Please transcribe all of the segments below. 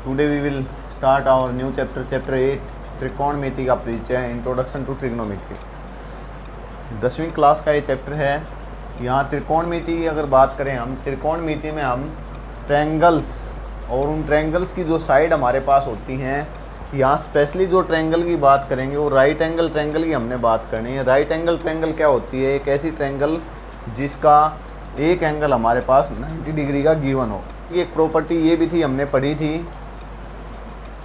Today we will start our new chapter, chapter 8, त्रिकोणमिति का परिचय, introduction to trigonometry. 10वीं class का ये चैप्टर है। यहाँ त्रिकोणमिति की अगर बात करें हम, त्रिकोणमिति में हम ट्रायंगल्स और उन ट्रायंगल्स की जो साइड हमारे पास होती हैं, यहाँ स्पेशली जो ट्रायंगल की बात करेंगे वो राइट एंगल ट्रायंगल की हमने बात करनी है। राइट एंगल ट्रायंगल क्या होती है? एक ऐसी ट्रायंगल जिसका एक एंगल हमारे पास 90 डिग्री का गिवन हो। एक प्रॉपर्टी ये भी थी, हमने पढ़ी थी,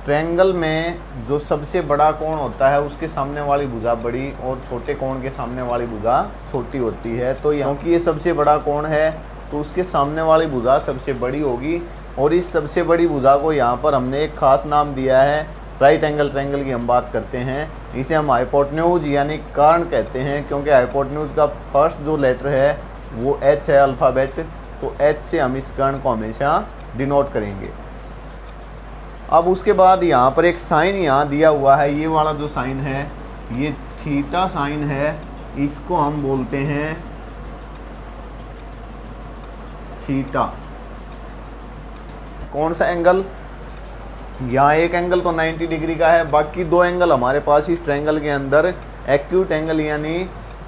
ट्रायंगल में जो सबसे बड़ा कोण होता है उसके सामने वाली भुजा बड़ी और छोटे कोण के सामने वाली भुजा छोटी होती है। तो क्योंकि ये सबसे बड़ा कोण है तो उसके सामने वाली भुजा सबसे बड़ी होगी और इस सबसे बड़ी भुजा को यहाँ पर हमने एक खास नाम दिया है। राइट एंगल ट्रायंगल की हम बात करते हैं, इसे हम हाइपोटेन्यूज यानी कर्ण कहते हैं, क्योंकि हाइपोटेन्यूज का फर्स्ट जो लेटर है वो एच है, अल्फ़ाबेट, तो एच से हम इस कर्ण को हमेशा डिनोट करेंगे। अब उसके बाद यहाँ पर एक साइन यहाँ दिया हुआ है, ये वाला जो साइन है ये थीटा साइन है, इसको हम बोलते हैं थीटा। कौन सा एंगल? यहाँ एक एंगल तो 90 डिग्री का है, बाकी दो एंगल हमारे पास इस ट्रायंगल के अंदर एक्यूट एंगल यानी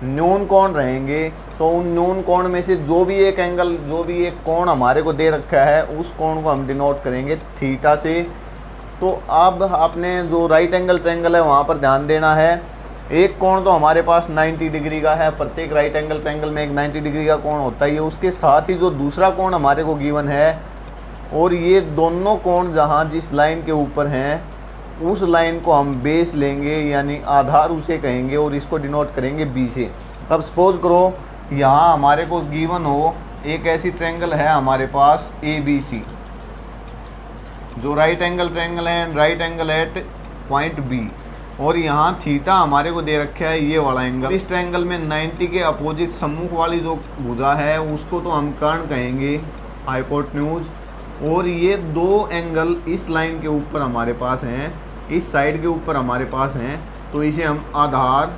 न्यून कोण रहेंगे। तो उन न्यून कोण में से जो भी एक एंगल, जो भी एक कोण हमारे को दे रखा है उस कोण को हम डिनोट करेंगे थीटा से। तो अब आपने जो राइट एंगल ट्रायंगल है वहाँ पर ध्यान देना है। एक कोण तो हमारे पास 90 डिग्री का है, प्रत्येक राइट एंगल ट्रायंगल में एक 90 डिग्री का कोण होता है। उसके साथ ही जो दूसरा कोण हमारे को गिवन है और ये दोनों कोण जहाँ जिस लाइन के ऊपर हैं उस लाइन को हम बेस लेंगे यानी आधार उसे कहेंगे और इसको डिनोट करेंगे बी से। अब सपोज करो यहाँ हमारे को गिवन हो एक ऐसी ट्रायंगल है हमारे पास ए बी सी, जो राइट एंगल ट्रायंगल है, right angle at point B, और यहाँ थीटा हमारे को दे रखा है ये वाला एंगल। इस ट्रायंगल में 90 के अपोजिट सम्मुख वाली जो भुजा है उसको तो हम कर्ण कहेंगे, हाइपोटेन्यूज। और ये दो एंगल इस लाइन के ऊपर हमारे पास हैं, इस साइड के ऊपर हमारे पास हैं, तो इसे हम आधार,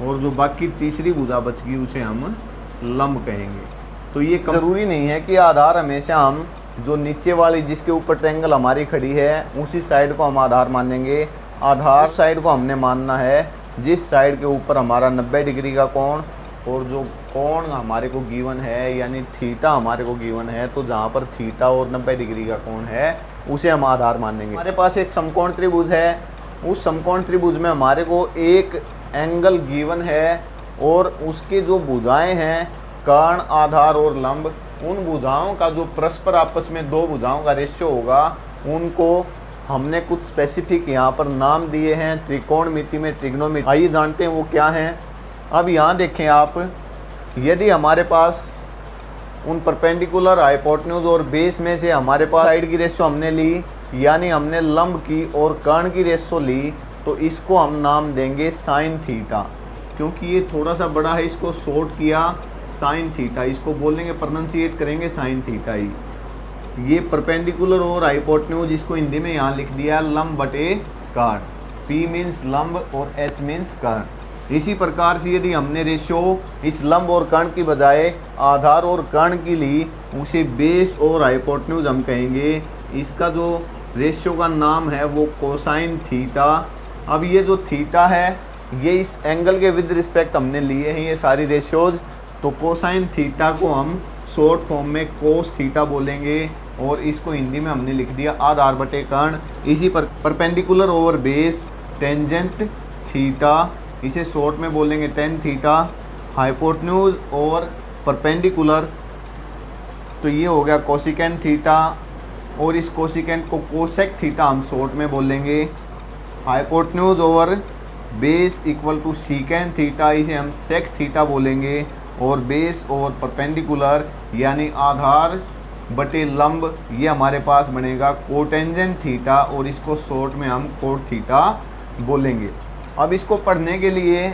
और जो बाकी तीसरी भुजा बच गई उसे हम लंब कहेंगे। तो ये ज़रूरी नहीं है कि आधार हमेशा हम जो नीचे वाली जिसके ऊपर ट्रायंगल हमारी खड़ी है उसी साइड को हम आधार मानेंगे। आधार साइड को हमने मानना है जिस साइड के ऊपर हमारा 90 डिग्री का कोण और जो कोण हमारे को गिवन है यानी थीटा हमारे को गिवन है, तो जहाँ पर थीटा और 90 डिग्री का कोण है उसे हम आधार मानेंगे। हमारे पास एक समकोण त्रिभुज है, उस समकोण त्रिभुज में हमारे को एक एंगल गिवन है और उसके जो भुजाएं हैं कर्ण, आधार और लंब, उन भुजाओं का जो परस्पर आपस में दो भुजाओं का रेशियो होगा उनको हमने कुछ स्पेसिफिक यहाँ पर नाम दिए हैं त्रिकोणमिति में, ट्रिग्नोमेट्री। आइए जानते हैं वो क्या हैं। अब यहाँ देखें आप, यदि हमारे पास उन परपेंडिकुलर, हाइपोटेन्यूज और बेस में से हमारे पास साइड की रेशियो हमने ली यानी हमने लंब की और कर्ण की रेशियो ली, तो इसको हम नाम देंगे साइन थीटा। क्योंकि ये थोड़ा सा बड़ा है इसको शॉर्ट किया साइन थीटा, इसको बोलेंगे, प्रोनाउंसिएट करेंगे साइन थीटा ही। ये परपेंडिकुलर और हाइपोटेन्यूज, इसको हिंदी में यहाँ लिख दिया लंब बटे कर्ण। P मीन्स लंब और H मीन्स कर्ण। इसी प्रकार से यदि हमने रेशियो इस लंब और कर्ण की बजाय आधार और कर्ण की ली, उसे बेस और हाइपोटेन्यूज हम कहेंगे। इसका जो रेशियो का नाम है वो कोसाइन थीटा। अब ये जो थीटा है ये इस एंगल के विद रिस्पेक्ट हमने लिए हैं ये सारी रेशियोज, तो कोसाइन थीटा को हम शॉर्ट फॉर्म में कोस थीटा बोलेंगे और इसको हिंदी में हमने लिख दिया आधार बटे कर्ण। इसी पर perpendicular over base tangent theta, इसे शॉर्ट में बोलेंगे टेन थीटा। हाइपोटेन्यूज और परपेंडिकुलर, तो ये हो गया कोसिकेंट थीटा और इस कोसिकेंट को कोसेक थीटा हम शॉर्ट में बोलेंगे। Hypotenuse over base equal to secant theta, इसे हम सेक थीटा बोलेंगे। और बेस और परपेंडिकुलर यानी आधार बटे लंब, ये हमारे पास बनेगा कोटेंजेंट थीटा और इसको शॉर्ट में हम कोट थीटा बोलेंगे। अब इसको पढ़ने के लिए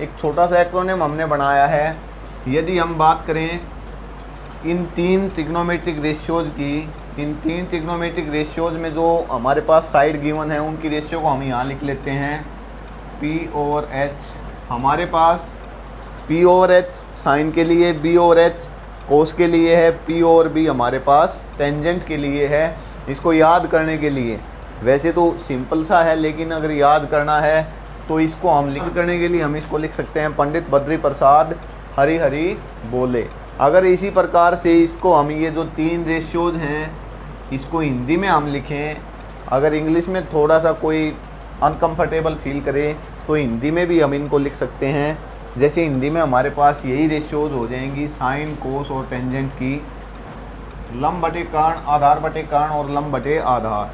एक छोटा सा एक्रोनिम हमने बनाया है। यदि हम बात करें इन तीन ट्रिग्नोमेट्रिक रेशियोज की, इन तीन ट्रिग्नोमेट्रिक रेशियोज में जो हमारे पास साइड गिवन है उनकी रेशियो को हम यहाँ लिख लेते हैं P ओवर H। हमारे पास P ओवर H साइन के लिए, B ओवर H कोस के लिए है, P ओवर B हमारे पास टेंजेंट के लिए है। इसको याद करने के लिए, वैसे तो सिंपल सा है लेकिन अगर याद करना है तो इसको हम लिख करने के लिए हम इसको लिख सकते हैं पंडित बद्री प्रसाद हरि हरि बोले। अगर इसी प्रकार से इसको हम ये जो 3 रेशियोज हैं इसको हिंदी में हम लिखें, अगर इंग्लिश में थोड़ा सा कोई अनकंफर्टेबल फील करें तो हिंदी में भी हम इनको लिख सकते हैं। जैसे हिंदी में हमारे पास यही रेशियोज हो जाएंगी साइन कोस और टेंजेंट की, लंब बटे कर्ण, आधार बटे कर्ण और लंब बटे आधार।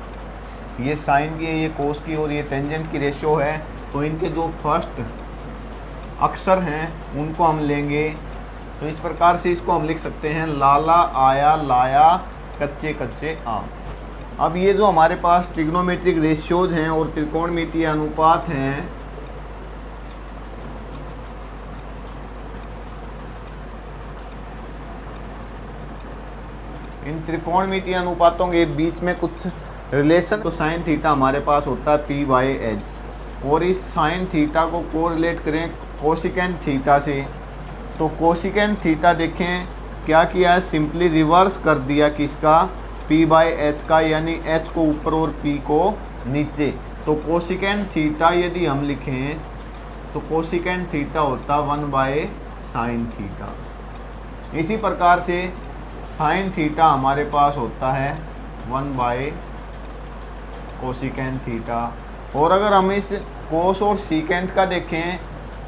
ये साइन की है, ये कोस की और ये टेंजेंट की रेशियो है। तो इनके जो फर्स्ट अक्षर हैं उनको हम लेंगे। तो इस प्रकार से इसको हम लिख सकते हैं लाला आया लाया कच्चे कच्चे आम। अब ये जो हमारे पास ट्रिग्नोमेट्रिक रेशियोज हैं और त्रिकोणमितीय अनुपात हैं, इन त्रिकोणमितीय अनुपातों के बीच में कुछ रिलेशन, तो साइन थीटा हमारे पास होता है p/h, और इस साइन थीटा को कोरिलेट करें कोसिकेंट थीटा से, तो कोसिकेंट थीटा देखें क्या किया है, सिंपली रिवर्स कर दिया किसका, p/h का, यानी h को ऊपर और p को नीचे। तो कोसिकेंट थीटा यदि हम लिखें तो कोसिकेंट थीटा होता 1/sin थीटा। इसी प्रकार से साइन थीटा हमारे पास होता है 1/कोसिकेंट थीटा। और अगर हम इस कोस और सीकेंट का देखें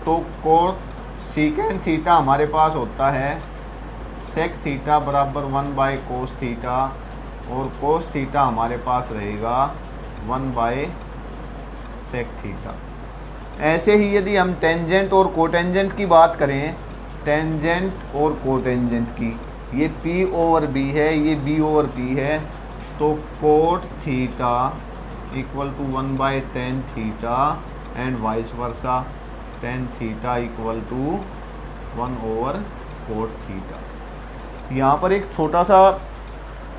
तो कोसिकेंट थीटा हमारे पास होता है सेक थीटा बराबर 1/कोस थीटा, और कोस थीटा हमारे पास रहेगा 1/सेक थीटा। ऐसे ही यदि हम टेंजेंट और कोटेंजेंट की बात करें, टेंजेंट और कोटेंजेंट की, ये p/b है, ये b/p है, तो cot theta equal to 1/tan theta and vice versa, tan theta equal to 1/कोट थीटा। यहाँ पर एक छोटा सा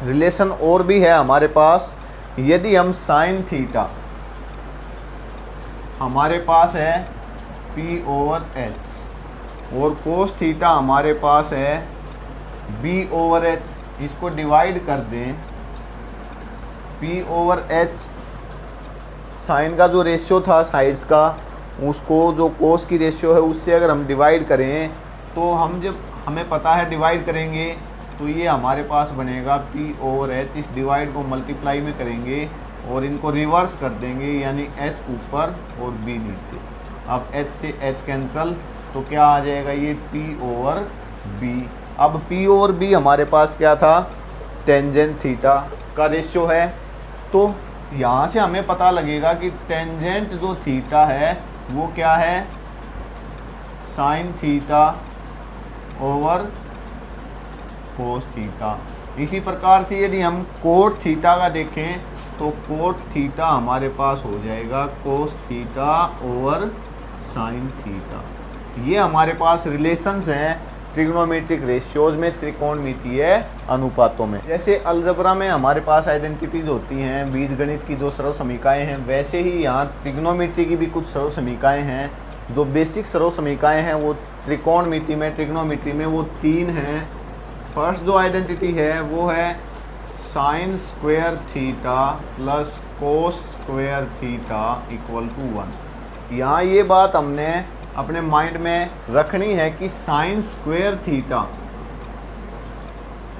रिलेशन और भी है हमारे पास। यदि हम साइन थीटा हमारे पास है p/h और कोस थीटा हमारे पास है b/h, इसको डिवाइड कर दें, p/h साइन का जो रेशियो था साइड्स का, उसको जो कोस की रेशियो है उससे अगर हम डिवाइड करें तो हम जब हमें पता है डिवाइड करेंगे तो ये हमारे पास बनेगा p/h। इस डिवाइड को मल्टीप्लाई में करेंगे और इनको रिवर्स कर देंगे, यानी h ऊपर और b नीचे। अब h से h कैंसल, तो क्या आ जाएगा, ये p/b। अब p/b हमारे पास क्या था, टेंजेंट थीटा का रेशियो है। तो यहाँ से हमें पता लगेगा कि टेंजेंट जो थीटा है वो क्या है, sine theta over cos theta. इसी प्रकार से यदि हम कोट थीटा का देखें तो कोट थीटा हमारे पास हो जाएगा cos theta over sine theta. ये हमारे पास रिलेशंस हैं ट्रिग्नोमेट्रिक रेशियोज में, त्रिकोणमितीय अनुपातों में। जैसे अलजबरा में हमारे पास आइडेंटिटीज होती हैं, बीजगणित की जो सरल समीकाएं हैं, वैसे ही यहाँ ट्रिग्नोमेट्री की भी कुछ सरल समीकाएं हैं। जो बेसिक सरल समीकाएं हैं वो त्रिकोणमिति में, ट्रिग्नोमेट्री में वो 3 हैं। फर्स्ट जो आइडेंटिटी है वो है sine square theta plus cos square theta equal to 1। यहाँ ये बात हमने अपने माइंड में रखनी है कि साइन स्क्वायर थीटा,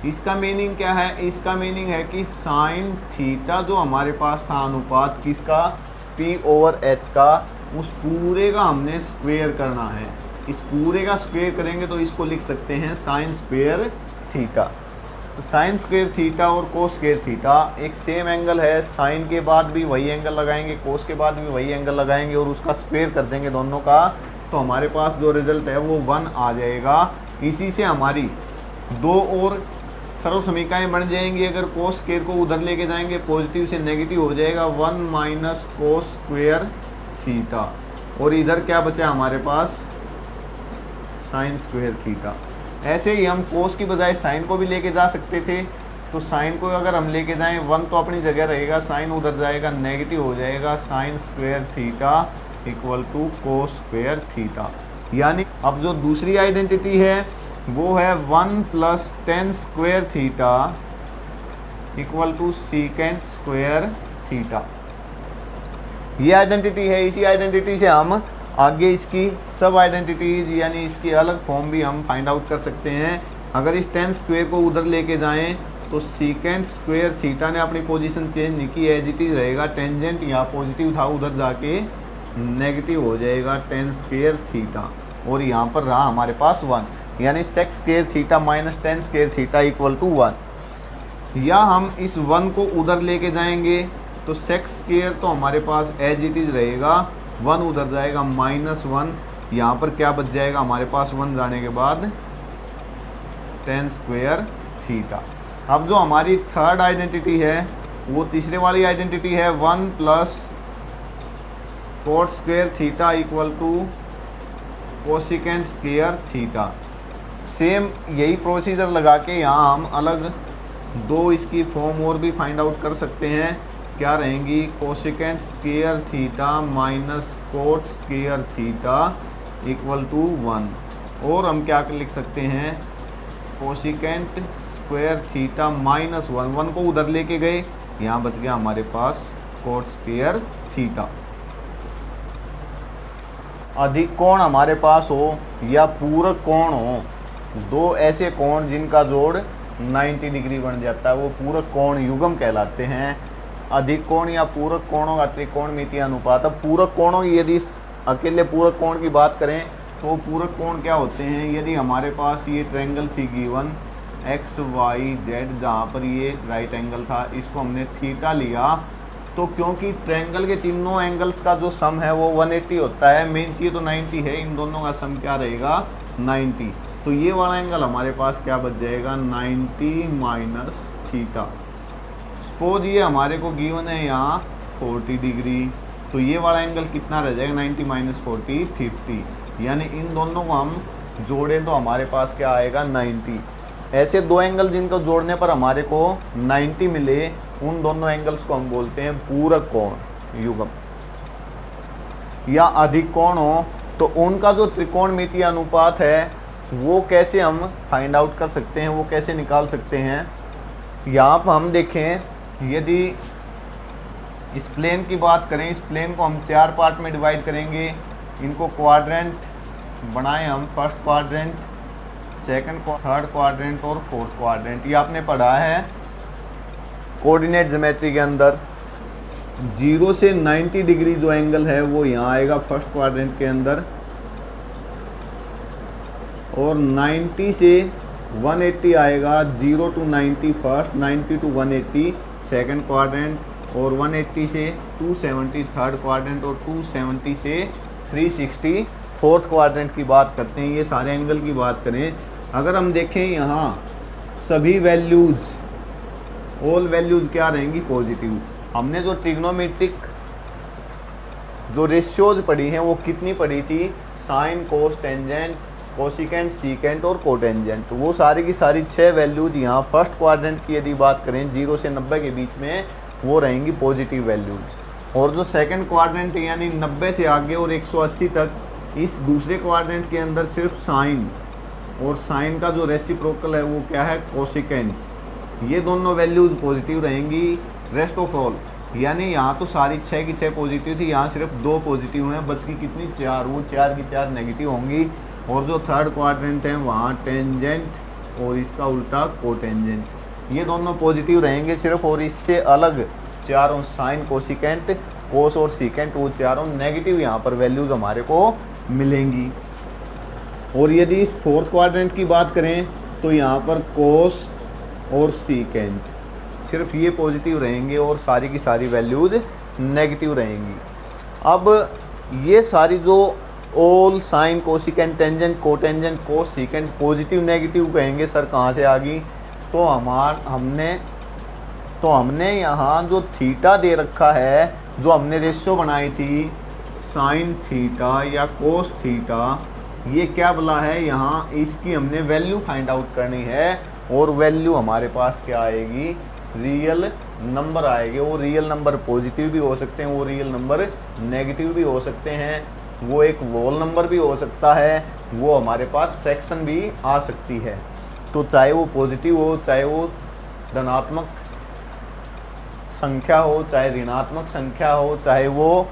इसका मीनिंग क्या है, इसका मीनिंग है कि साइन थीटा जो हमारे पास था अनुपात किसका, p/h का, उस पूरे का हमने स्क्वायर करना है। इस पूरे का स्क्वायर करेंगे तो इसको लिख सकते हैं साइन स्क्वायर थीटा। तो साइन स्क्वायर थीटा और कोस स्क्वायर थीटा एक सेम एंगल है, साइन के बाद भी वही एंगल लगाएंगे, कोस के बाद भी वही एंगल लगाएंगे और उसका स्क्वायर कर देंगे दोनों का, तो हमारे पास जो रिजल्ट है वो 1 आ जाएगा। इसी से हमारी 2 और सरल समीकरणें बन जाएंगी। अगर कोस स्क्वायर को उधर लेके जाएंगे पॉजिटिव से नेगेटिव हो जाएगा, 1 माइनस कोस स्क्वायर थीटा, और इधर क्या बचा हमारे पास, साइन स्क्वायर थीटा। ऐसे ही हम कोस की बजाय साइन को भी लेके जा सकते थे, तो साइन को अगर हम लेके जाएं 1 तो अपनी जगह रहेगा, साइन उधर जाएगा नेगेटिव हो जाएगा, sine square theta equal to cos square theta. यानी अब जो दूसरी आइडेंटिटी है वो है 1 plus tan square theta equal to secant square theta. ये आइडेंटिटी है, इसी आइडेंटिटी से हम आगे इसकी सब आइडेंटिटीज यानी इसकी अलग फॉर्म भी हम फाइंड आउट कर सकते हैं। अगर इस टेन स्क्वायर को उधर लेके जाएं तो सीकेंट स्क्वायर थीटा ने अपनी पोजीशन चेंज नहीं की, एज इट इज रहेगा। टेंजेंट यहाँ पॉजिटिव था, उधर जाके नेगेटिव हो जाएगा टेन स्क्वायर थीटा, और यहाँ पर रहा हमारे पास 1, यानी sec square theta minus tan square theta equal to 1। या हम इस 1 को उधर लेके जाएंगे तो सेक स्क्वायर तो हमारे पास एज इट इज रहेगा, 1 उधर जाएगा -1, यहाँ पर क्या बच जाएगा हमारे पास 1 जाने के बाद टेन स्क्वायर थीटा। अब जो हमारी थर्ड आइडेंटिटी है वो तीसरे वाली आइडेंटिटी है 1 plus cot square theta equal to cosecant square theta. Same यही प्रोसीजर लगा के यहाँ हम अलग दो इसकी फॉर्म और भी फाइंड आउट कर सकते हैं। क्या रहेंगी, cosecant square theta minus cot square theta equal to 1। और हम क्या लिख सकते हैं, कोसिकेंट स्क्वायर थीटा माइनस 1 को उधर लेके गए, यहाँ बच गया हमारे पास कोट स्क्वायर थीटा। अधिक कोण हमारे पास हो या पूरक कोण हो, दो ऐसे कोण जिनका जोड़ 90 डिग्री बन जाता है वो पूरक कोण युग्म कहलाते हैं। अधिक कोण या पूरक कोणों का त्रिकोणमितीय अनुपात। अब पूरक कोणों की यदि अकेले पूरक कोण की बात करें तो पूरक कोण क्या होते हैं, यदि हमारे पास ये ट्रायंगल थी गिवन एक्स वाई जेड, जहाँ पर ये राइट एंगल था, इसको हमने थीटा लिया, तो क्योंकि ट्रायंगल के तीनों एंगल्स का जो सम है वो 180 होता है, मीन्स ये तो 90 है, इन दोनों का सम क्या रहेगा 90। तो ये वाला एंगल हमारे पास क्या बच जाएगा 90 माइनस थीटा। सपोज ये हमारे को गिवन है यहाँ 40 डिग्री, तो ये वाला एंगल कितना रह जाएगा 90 माइनस 40 50, यानी इन दोनों को हम जोड़ें तो हमारे पास क्या आएगा 90। ऐसे दो एंगल जिनको जोड़ने पर हमारे को 90 मिले, उन दोनों एंगल्स को हम बोलते हैं पूरक कोण युग्म। या अधिक कोण हो तो उनका जो त्रिकोणमितीय अनुपात है वो कैसे हम फाइंड आउट कर सकते हैं, वो कैसे निकाल सकते हैं। यहाँ पर हम देखें, यदि इस प्लेन की बात करें, इस प्लेन को हम 4 पार्ट में डिवाइड करेंगे, इनको क्वाड्रेंट बनाएं हम, first quadrant, second, third quadrant और फोर्थ क्वाड्रेंट। ये आपने पढ़ा है कोऑर्डिनेट ज्योमेट्री के अंदर। 0 से 90 डिग्री जो एंगल है वो यहाँ आएगा फर्स्ट क्वाड्रेंट के अंदर, और 90 से 180 आएगा, 0 to 90 first, 90 to 180 second quadrant, और 180 से 270 थर्ड क्वाड्रेंट, और 270 से 360 फोर्थ क्वाड्रेंट की बात करते हैं। ये सारे एंगल की बात करें, अगर हम देखें यहाँ सभी वैल्यूज़, ऑल वैल्यूज़ क्या रहेंगी पॉजिटिव। हमने जो ट्रिग्नोमेट्रिक जो रेशियोज पढ़ी हैं वो कितनी पढ़ी थी, sine cos tangent cosecant secant और कोटेंजेंट, वो सारी की सारी 6 वैल्यूज यहाँ फर्स्ट क्वाड्रेंट की यदि बात करें 0 से 90 के बीच में वो रहेंगी पॉजिटिव वैल्यूज। और जो सेकंड क्वाड्रेंट यानी 90 से आगे और 180 तक, इस दूसरे क्वाड्रेंट के अंदर सिर्फ साइन, और साइन का जो रेसिप्रोकल है वो क्या है कोसिकेंट, ये दोनों वैल्यूज पॉजिटिव रहेंगी। रेस्ट ऑफ ऑल यानी यहाँ तो सारी 6 की 6 पॉजिटिव थी, यहाँ सिर्फ 2 पॉजिटिव हैं, बच की कितनी 4, वो 4 की 4 नेगेटिव होंगी। और जो थर्ड क्वाड्रेंट है वहाँ टेंजेंट और इसका उल्टा कोटेंजेंट, ये दोनों पॉजिटिव रहेंगे सिर्फ, और इससे अलग चारों साइन कोसिकेंट कोस और सीकेंट वो चारों नेगेटिव यहाँ पर वैल्यूज़ हमारे को मिलेंगी। और यदि इस फोर्थ क्वाड्रेंट की बात करें तो यहाँ पर कोस और सीकेंट सिर्फ ये पॉजिटिव रहेंगे और सारी की सारी वैल्यूज़ नेगेटिव रहेंगी। अब ये सारी जो all sine cosecant tangent cotangent cos secant positive negative कहेंगे सर कहाँ से आ गई, तो हमने यहाँ जो थीटा दे रखा है, जो हमने रेशियो बनाई थी साइन थीटा या कोस थीटा, ये क्या बोला है यहाँ, इसकी हमने वैल्यू फाइंड आउट करनी है, और वैल्यू हमारे पास क्या आएगी रियल नंबर आएगी। वो रियल नंबर पॉजिटिव भी हो सकते हैं, वो रियल नंबर नेगेटिव भी हो सकते हैं, वो एक वोल नंबर भी हो सकता है, वो हमारे पास फ्रैक्शन भी आ सकती है। तो चाहे वो पॉजिटिव हो चाहे वो धनात्मक संख्या हो, चाहे ऋणात्मक संख्या हो, चाहे वो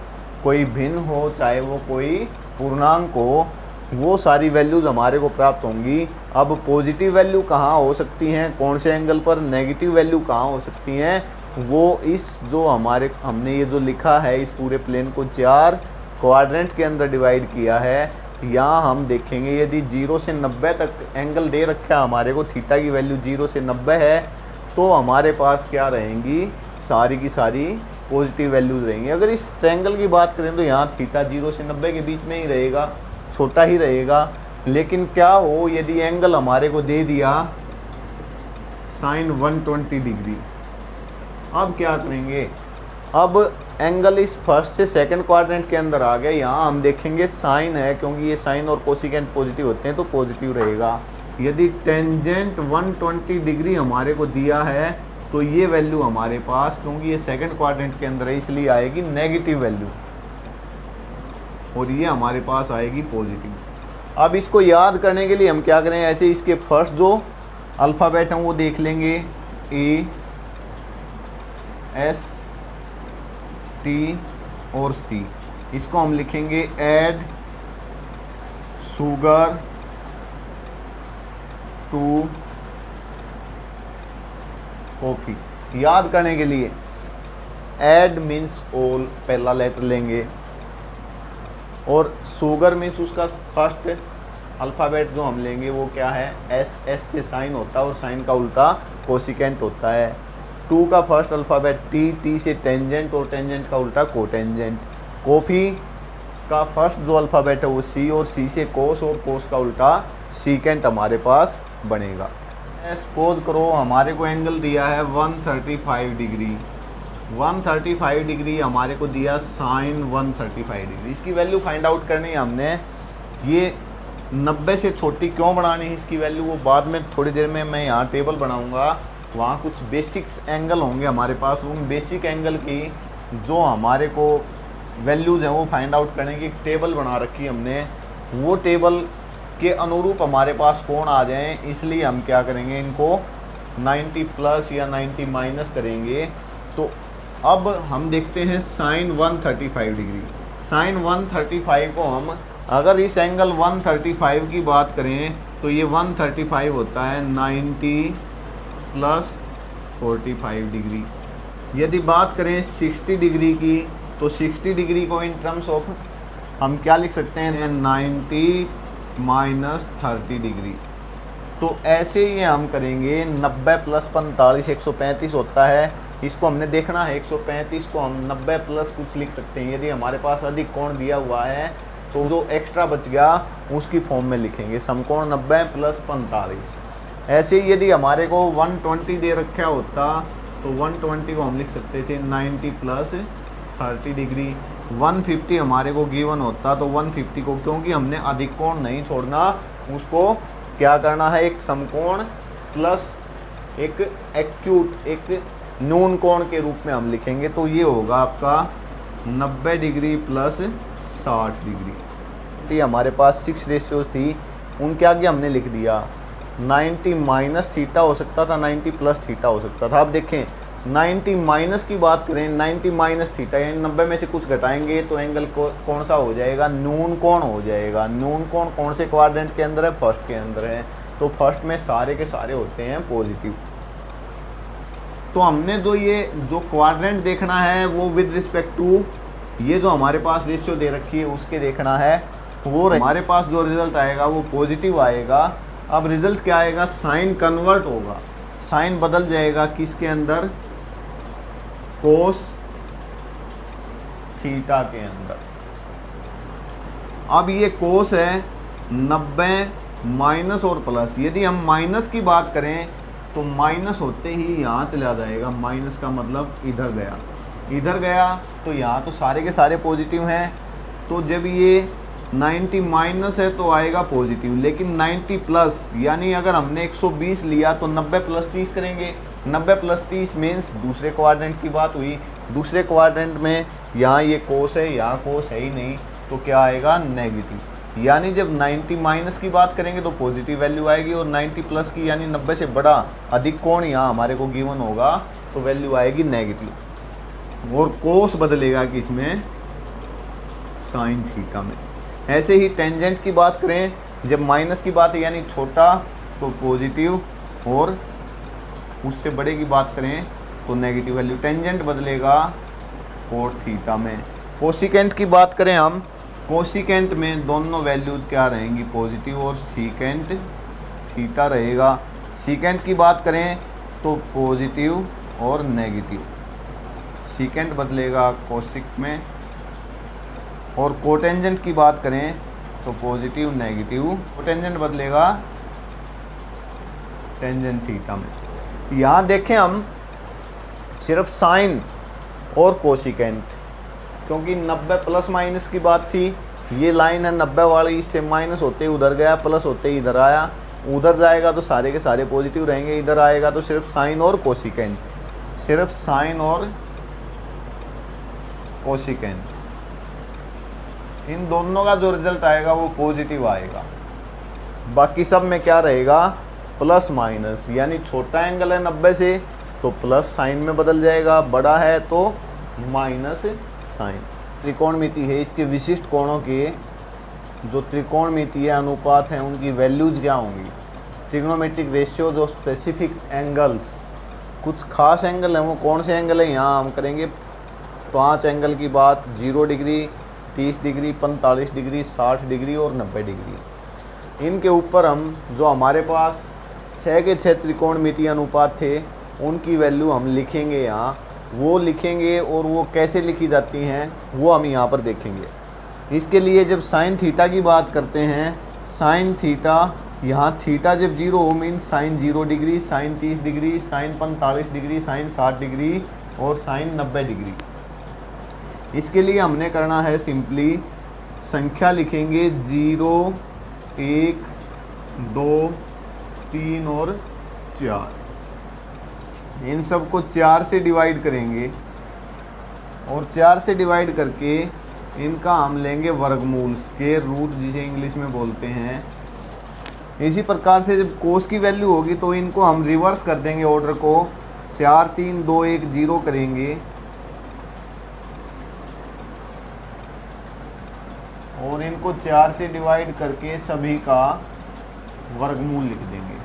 कोई भिन्न हो, चाहे वो कोई पूर्णांक हो, वो सारी वैल्यूज़ हमारे को प्राप्त होंगी। अब पॉजिटिव वैल्यू कहाँ हो सकती हैं, कौन से एंगल पर, नेगेटिव वैल्यू कहाँ हो सकती हैं, वो इस जो हमने ये जो लिखा है इस पूरे प्लेन को 4 क्वाड्रेंट के अंदर डिवाइड किया है। यहाँ हम देखेंगे यदि 0 से 90 तक एंगल दे रखा है हमारे को, थीटा की वैल्यू 0 से 90 है, तो हमारे पास क्या रहेंगी, सारी की सारी पॉजिटिव वैल्यूज रहेंगी। अगर इस ट्रायंगल की बात करें तो यहाँ थीटा 0 से 90 के बीच में ही रहेगा, छोटा ही रहेगा। लेकिन क्या हो यदि एंगल हमारे को दे दिया साइन 120 डिग्री, अब क्या करेंगे, अब एंगल इस फर्स्ट से सेकंड क्वाड्रेंट के अंदर आ गया। यहाँ हम देखेंगे साइन है, क्योंकि ये साइन और कोसिकेंट पॉजिटिव होते हैं तो पॉजिटिव रहेगा। यदि टेंजेंट 120 डिग्री हमारे को दिया है तो ये वैल्यू हमारे पास, क्योंकि ये सेकंड क्वाड्रेंट के अंदर है, इसलिए आएगी नेगेटिव वैल्यू और ये हमारे पास आएगी पॉजिटिव। अब इसको याद करने के लिए हम क्या करें, ऐसे इसके फर्स्ट जो अल्फ़ाबेट हैं वो देख लेंगे, ए, एस, टी और सी। इसको हम लिखेंगे ऐड शुगर टू कॉफ़ी। याद करने के लिए ऐड मीन्स ऑल पहला लेटर लेंगे और शुगर मीन्स उसका फर्स्ट अल्फ़ाबेट जो हम लेंगे वो क्या है, एस। एस से साइन होता है और साइन का उल्टा कोसिकेंट होता है। टू का फर्स्ट अल्फ़ाबेट टी, टी से टेंजेंट और टेंजेंट का उल्टा कोटेंजेंट। कॉफ़ी का फर्स्ट जो अल्फ़ाबेट है वो सी और सी से कोस और कोस का उल्टा सीकेंट हमारे पास बनेगा। सपोज करो हमारे को एंगल दिया है 135 डिग्री, 135 डिग्री हमारे को दिया साइन 135 डिग्री। इसकी वैल्यू फाइंड आउट करनी है हमने। ये 90 से छोटी क्यों बनानी है इसकी वैल्यू, वो बाद में थोड़ी देर में मैं यहाँ टेबल बनाऊँगा, वहाँ कुछ बेसिक्स एंगल होंगे हमारे पास, उन बेसिक एंगल की जो हमारे को वैल्यूज़ हैं वो फाइंड आउट करने की एक टेबल बना रखी हमने। वो टेबल के अनुरूप हमारे पास कोण आ जाएं, इसलिए हम क्या करेंगे, इनको 90 प्लस या 90 माइनस करेंगे। तो अब हम देखते हैं साइन 135 डिग्री। साइन 135 को हम अगर इस एंगल 135 की बात करें तो ये 135 होता है 90 प्लस 45 डिग्री। यदि बात करें 60 डिग्री की तो 60 डिग्री को इन टर्म्स ऑफ हम क्या लिख सकते हैं, 90 माइनस 30 डिग्री। तो ऐसे ही हम करेंगे। 90 प्लस 45 135 होता है, इसको हमने देखना है 135 को हम 90 प्लस कुछ लिख सकते हैं। यदि हमारे पास अधिक कोण दिया हुआ है तो जो एक्स्ट्रा बच गया उसकी फॉर्म में लिखेंगे, समकोण 90 प्लस 45। ऐसे ही यदि हमारे को 120 दे रखा होता तो 120 को हम लिख सकते थे 90 प्लस 30 डिग्री। 150 हमारे को गिवन होता तो 150 को, क्योंकि हमने अधिक कोण नहीं छोड़ना, उसको क्या करना है, एक समकोण प्लस एक एक्यूट, एक न्यून कोण के रूप में हम लिखेंगे। तो ये होगा आपका 90 डिग्री प्लस 60 डिग्री। हमारे पास 6 रेशियोज थी, उनके आगे हमने लिख दिया 90 माइनस थीटा हो सकता था, 90 प्लस थीटा हो सकता था। अब देखें 90 माइनस की बात करें, 90 माइनस थीटा यानी 90 में से कुछ घटाएंगे तो एंगल कौन सा हो जाएगा, न्यून कोण हो जाएगा। न्यून कोण कौन से क्वाड्रेंट के अंदर है, फर्स्ट के अंदर है। तो फर्स्ट में सारे के सारे होते हैं पॉजिटिव। तो हमने जो क्वाड्रेंट देखना है वो विद रिस्पेक्ट टू ये जो हमारे पास रेशियो दे रखी है उसके देखना है। वो हमारे पास जो रिजल्ट आएगा वो पॉजिटिव आएगा। अब रिजल्ट क्या आएगा, साइन कन्वर्ट होगा, साइन बदल जाएगा किसके अंदर, कोस थीटा के अंदर। अब ये कोस है 90 माइनस और प्लस। यदि हम माइनस की बात करें तो माइनस होते ही यहाँ चला जाएगा, माइनस का मतलब इधर गया, इधर गया तो यहाँ तो सारे के सारे पॉजिटिव हैं। तो जब ये 90 माइनस है तो आएगा पॉजिटिव, लेकिन 90 प्लस यानी अगर हमने 120 लिया तो 90 प्लस 30 करेंगे। 90 प्लस 30 मीन्स दूसरे क्वाड्रेंट की बात हुई। दूसरे क्वाड्रेंट में यहाँ ये कोस है, यहाँ कोस है ही नहीं, तो क्या आएगा, नेगेटिव। यानी जब 90 माइनस की बात करेंगे तो पॉजिटिव वैल्यू आएगी और 90 प्लस की यानी 90 से बड़ा अधिक कोण यहाँ हमारे को गिवन होगा तो वैल्यू आएगी नेगेटिव। और कोस बदलेगा किसमें, साइन थीटा में। ऐसे ही टेंजेंट की बात करें, जब माइनस की बात है यानी छोटा तो पॉजिटिव, और उससे बड़े की बात करें तो नेगेटिव वैल्यू, टेंजेंट बदलेगा कोट थीटा में। कोसिकेंट की बात करें हम, कोसिकेंट में दोनों वैल्यूज क्या रहेंगी, पॉजिटिव, और सीकेंट थीटा रहेगा। सीकेंट की बात करें तो पॉजिटिव और नेगेटिव, सीकेंट बदलेगा कोसिक में। और कोटेंजेंट की बात करें तो पॉजिटिव नेगेटिव, कोटेंजेंट बदलेगा टेंजेंट थीटा में। यहाँ देखें हम सिर्फ साइन और कोसिकेंट, क्योंकि 90 प्लस माइनस की बात थी। ये लाइन है 90 वाली, इससे माइनस होते ही उधर गया, प्लस होते ही इधर आया। उधर जाएगा तो सारे के सारे पॉजिटिव रहेंगे, इधर आएगा तो सिर्फ साइन और कोसिकेंट, सिर्फ साइन और कोसिकेंट, इन दोनों का जो रिजल्ट आएगा वो पॉजिटिव आएगा। बाकी सब में क्या रहेगा, प्लस माइनस, यानी छोटा एंगल है 90 से तो प्लस साइन में बदल जाएगा, बड़ा है तो माइनस साइन। त्रिकोणमिति है, इसके विशिष्ट कोणों के जो त्रिकोणमितीय अनुपात हैं उनकी वैल्यूज क्या होंगी। ट्रिग्नोमेट्रिक रेशियो जो स्पेसिफिक एंगल्स, कुछ खास एंगल हैं, वो कौन से एंगल हैं, यहाँ हम करेंगे 5 एंगल की बात, 0 डिग्री, 30 डिग्री, 45 डिग्री, 60 डिग्री और 90 डिग्री। इनके ऊपर हम जो हमारे पास 6 के 6 त्रिकोणमितीय अनुपात थे उनकी वैल्यू हम लिखेंगे यहाँ, वो लिखेंगे, और वो कैसे लिखी जाती हैं वो हम यहाँ पर देखेंगे। इसके लिए जब साइन थीटा की बात करते हैं, साइन थीटा, यहाँ थीटा जब 0 हो mean sine 0 degree, sine 30 degree, sine 45 degree, sine 60 degree और साइन 90 डिग्री। इसके लिए हमने करना है सिंपली संख्या लिखेंगे 0, 1, 2, 3 और 4, इन सब को 4 से डिवाइड करेंगे, और 4 से डिवाइड करके इनका हम लेंगे वर्गमूल, स्क्वायर रूट जिसे इंग्लिश में बोलते हैं। इसी प्रकार से जब कोस की वैल्यू होगी तो इनको हम रिवर्स कर देंगे, ऑर्डर को 4, 3, 2, 1, 0 करेंगे, और इनको 4 से डिवाइड करके सभी का वर्गमूल लिख देंगे।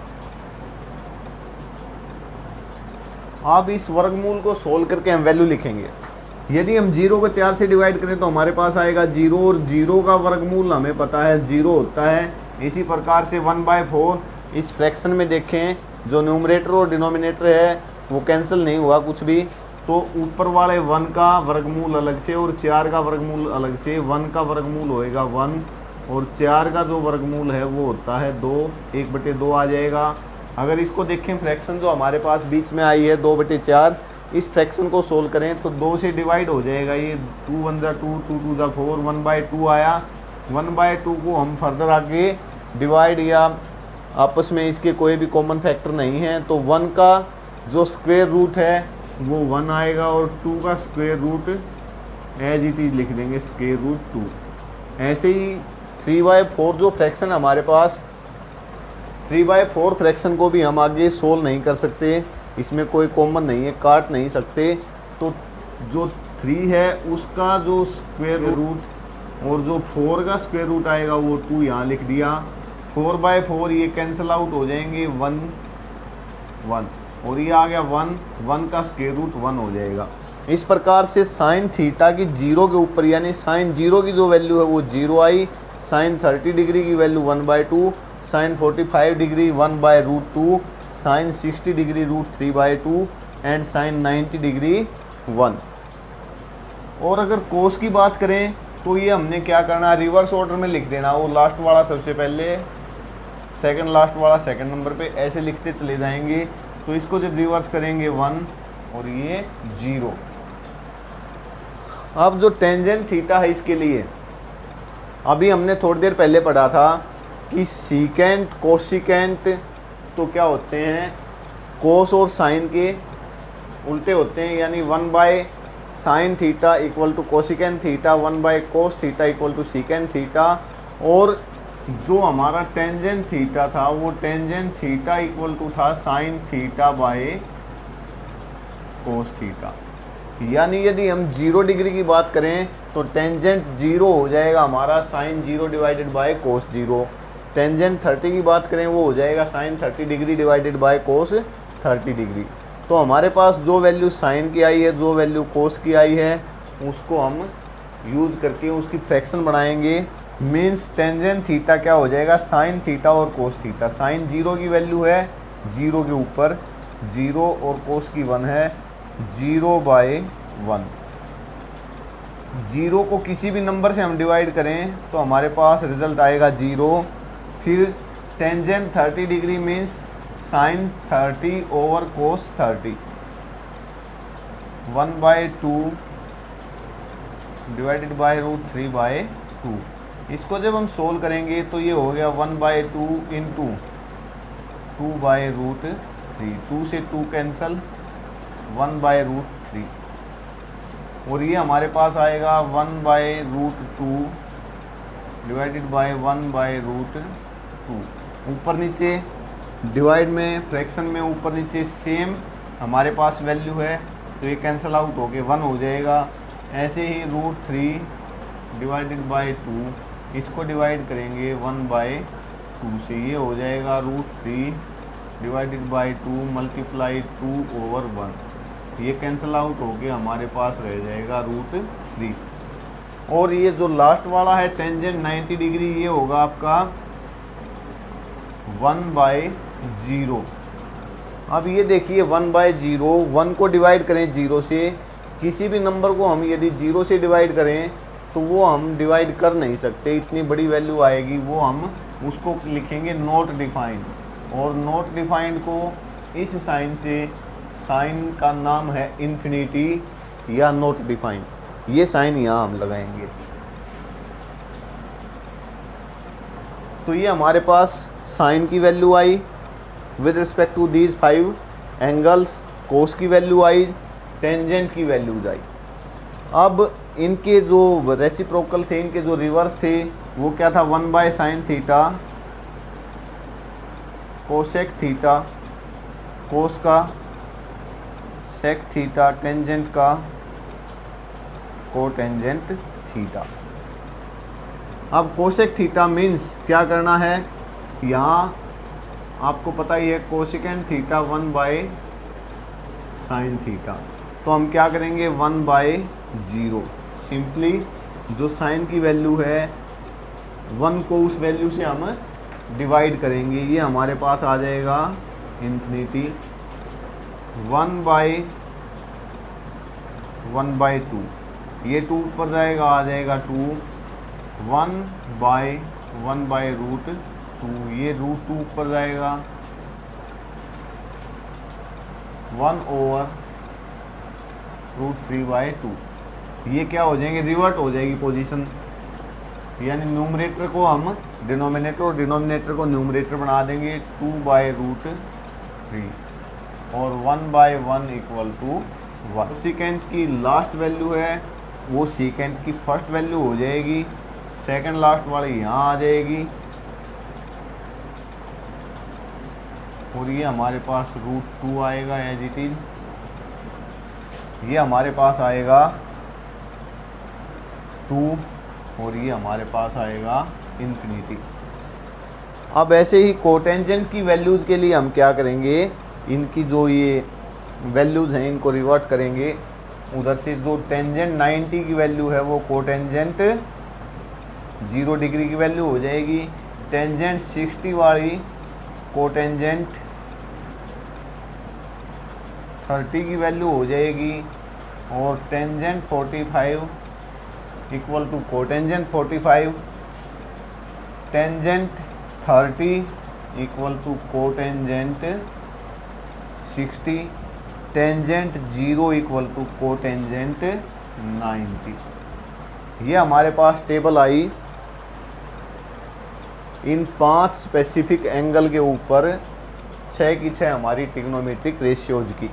अब इस वर्गमूल को सोल्व करके हम वैल्यू लिखेंगे। यदि हम 0 को 4 से डिवाइड करें तो हमारे पास आएगा 0, और 0 का वर्गमूल हमें पता है 0 होता है। इसी प्रकार से 1/4 इस फ्रैक्शन में देखें, जो न्यूमरेटर और डिनोमिनेटर है वो कैंसिल नहीं हुआ कुछ भी, तो ऊपर वाले 1 का वर्गमूल अलग से और 4 का वर्गमूल अलग से। 1 का वर्गमूल होएगा 1, और 4 का जो वर्गमूल है वो होता है 2, 1/2 आ जाएगा। अगर इसको देखें फ्रैक्शन जो हमारे पास बीच में आई है 2/4, इस फ्रैक्शन को सोल्व करें तो 2 से डिवाइड हो जाएगा, ये 2 1 जा 2, 2 2 जा 4, 1/2 आया। 1/2 को हम फर्दर आगे डिवाइड या आपस में इसके कोई भी कॉमन फैक्टर नहीं है, तो 1 का जो स्क्वायर रूट है वो 1 आएगा, और 2 का square root as it is लिख देंगे, स्क्वायर रूट 2। ऐसे ही 3/4 जो फ्रैक्शन हमारे पास, 3/4 फ्रैक्शन को भी हम आगे सोल्व नहीं कर सकते, इसमें कोई कॉमन नहीं है, काट नहीं सकते। तो जो 3 है उसका जो स्क्वायर रूट और जो 4 का स्क्वायर रूट आएगा वो 2 यहाँ लिख दिया। 4/4 ये कैंसिल आउट हो जाएंगे, 1 1, और ये आ गया 1, 1 का स्क्वायर रूट 1 हो जाएगा। इस प्रकार से साइन थीटा की 0 के ऊपर, यानी साइन 0 की जो वैल्यू है वो 0 आई, साइन 30 डिग्री की value 1/2, sine 45 degree 1/√2, sine 60 degree √3/2 and sine 90 degree 1। और अगर कोस की बात करें तो ये हमने क्या करना, रिवर्स ऑर्डर में लिख देना, वो लास्ट वाला सबसे पहले, सेकंड लास्ट वाला सेकंड नंबर पे, ऐसे लिखते चले जाएंगे। तो इसको जब रिवर्स करेंगे 1 और ये 0। अब जो टेंजेंट थीटा है इसके लिए अभी हमने थोड़ी देर पहले पढ़ा था कि सीकेंट कोसिकेंट तो क्या होते हैं, कोस और साइन के उल्टे होते हैं, यानी 1/sin theta equal to cosecant theta, 1/cos theta equal to secant theta. और जो हमारा टेंजेंट थीटा था वो टेंजेंट थीटा इक्वल टू था sine theta by cos theta. यानी यदि हम 0 डिग्री की बात करें तो टेंजेंट 0 हो जाएगा हमारा sine 0 divided by cos 0। Tangent 30 की बात करें वो हो जाएगा sine 30 degree divided by cos 30 degree. तो हमारे पास जो वैल्यू साइन की आई है, जो वैल्यू कोस की आई है, उसको हम यूज़ करके उसकी फ्रैक्शन बनाएंगे। मीन्स टेंजेंट थीटा क्या हो जाएगा, साइन थीटा और कोस थीटा। साइन 0 की वैल्यू है 0 के ऊपर 0 और कोस की 1 है 0/1। 0 को किसी भी नंबर से हम डिवाइड करें तो हमारे पास रिजल्ट आएगा 0। फिर tangent 30 degree means sign 30 over cos 30, 1/2 divided by √3/2। इसको जब हम सोल्व करेंगे तो ये हो गया 1/2 इंटू 2/√3। 2 से 2 कैंसल, 1/√3। और ये हमारे पास आएगा 1/√2 डिवाइडेड बाय 1/√2। ऊपर नीचे डिवाइड में, फ्रैक्शन में ऊपर नीचे सेम हमारे पास वैल्यू है तो ये कैंसिल आउट होके 1 हो जाएगा। ऐसे ही √3 डिवाइडेड बाय 2, इसको डिवाइड करेंगे 1/2 से, ये हो जाएगा √3 डिवाइडेड बाय 2 मल्टीप्लाई 2/1। ये कैंसिल आउट होके हमारे पास रह जाएगा √3। और ये जो लास्ट वाला है टेंजेंट 90 डिग्री, ये होगा आपका 1/0। अब ये देखिए 1/0, 1 को डिवाइड करें 0 से, किसी भी नंबर को हम यदि 0 से डिवाइड करें तो वो हम डिवाइड कर नहीं सकते, इतनी बड़ी वैल्यू आएगी। वो हम उसको लिखेंगे नॉट डिफाइंड, और नॉट डिफाइंड को इस साइन से, साइन का नाम है इन्फिनिटी या नॉट डिफाइंड, ये साइन यहाँ हम लगाएंगे। तो ये हमारे पास साइन की वैल्यू आई with respect to these 5 angles, cos की वैल्यू आई, टेंजेंट की वैल्यूज आई। अब इनके जो रेसिप्रोकल थे, इनके जो रिवर्स थे, वो क्या था, 1/sin थीटा कोसेक थीटा, कोस का सेक थीटा, टेंजेंट का कोटेंजेंट थीटा। अब कोसेक थीटा मीन्स क्या करना है, यहाँ आपको पता ही है कोसेकेंट थीटा 1/sin थीटा। तो हम क्या करेंगे 1/0, सिंपली जो साइन की वैल्यू है 1 को उस वैल्यू से हम डिवाइड करेंगे, ये हमारे पास आ जाएगा इन्फिनिटी। 1/2, ये 2 ऊपर जाएगा, आ जाएगा 2। 1/1/√2, ये √2 ऊपर जाएगा, 1/√3/2। ये क्या हो जाएंगे, रिवर्ट हो जाएगी पोजीशन, यानी न्यूमरेटर को हम डिनोमिनेटर और डिनोमिनेटर को न्यूमरेटर बना देंगे 2/√3 और 1/1 = 1। सेकेंड की लास्ट वैल्यू है वो सेकेंड की फर्स्ट वैल्यू हो जाएगी, सेकेंड लास्ट वाली यहाँ आ जाएगी, और ये हमारे पास √2 आएगा एज इट इज। ये हमारे पास आएगा 2 और ये हमारे पास आएगा इन्फिनिटी। अब ऐसे ही कोटेंजेंट की वैल्यूज़ के लिए हम क्या करेंगे, इनकी जो ये वैल्यूज़ हैं इनको रिवर्ट करेंगे। उधर से जो टेंजेंट 90 की वैल्यू है वो कोटेंजेंट 0 डिग्री की वैल्यू हो जाएगी। टेंजेंट 60 वाली कोटेंजेंट 30 की वैल्यू हो जाएगी, और tangent 45 = cotangent 45, tangent 30 = cotangent 60, tangent 0 = cotangent 90। ये हमारे पास टेबल आई इन 5 स्पेसिफिक एंगल के ऊपर 6 की 6 हमारी ट्रिग्नोमेट्रिक रेशियोज की।